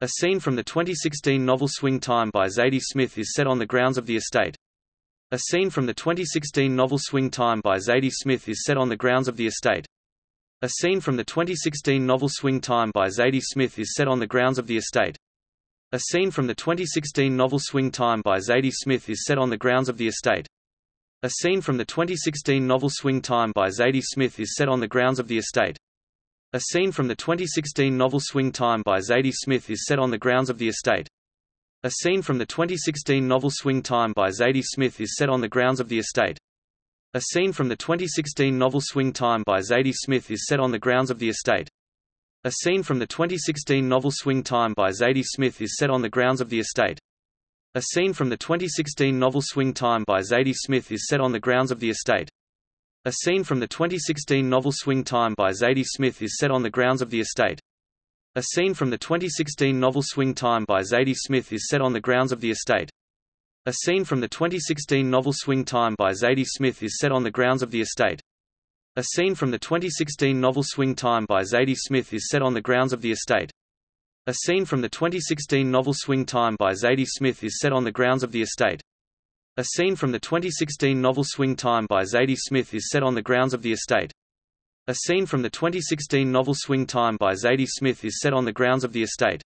A scene from the 2016 novel Swing Time by Zadie Smith is set on the grounds of the estate. A scene from the 2016 novel Swing Time by Zadie Smith is set on the grounds of the estate. A scene from the 2016 novel Swing Time by Zadie Smith is set on the grounds of the estate. A scene from the 2016 novel Swing Time by Zadie Smith is set on the grounds of the estate. A scene from the 2016 novel Swing Time by Zadie Smith is set on the grounds of the estate. A scene from the 2016 novel Swing Time by Zadie Smith is set on the grounds of the estate. A scene from the 2016 novel Swing Time by Zadie Smith is set on the grounds of the estate. A scene from the 2016 novel Swing Time by Zadie Smith is set on the grounds of the estate. A scene from the 2016 novel Swing Time by Zadie Smith is set on the grounds of the estate. A scene from the 2016 novel Swing Time by Zadie Smith is set on the grounds of the estate. A scene from the 2016 novel Swing Time by Zadie Smith is set on the grounds of the estate. A scene from the 2016 novel Swing Time by Zadie Smith is set on the grounds of the estate. A scene from the 2016 novel Swing Time by Zadie Smith is set on the grounds of the estate. A scene from the 2016 novel Swing Time by Zadie Smith is set on the grounds of the estate. A scene from the 2016 novel Swing Time by Zadie Smith is set on the grounds of the estate. A scene from the 2016 novel Swing Time by Zadie Smith is set on the grounds of the estate. A scene from the 2016 novel Swing Time by Zadie Smith is set on the grounds of the estate.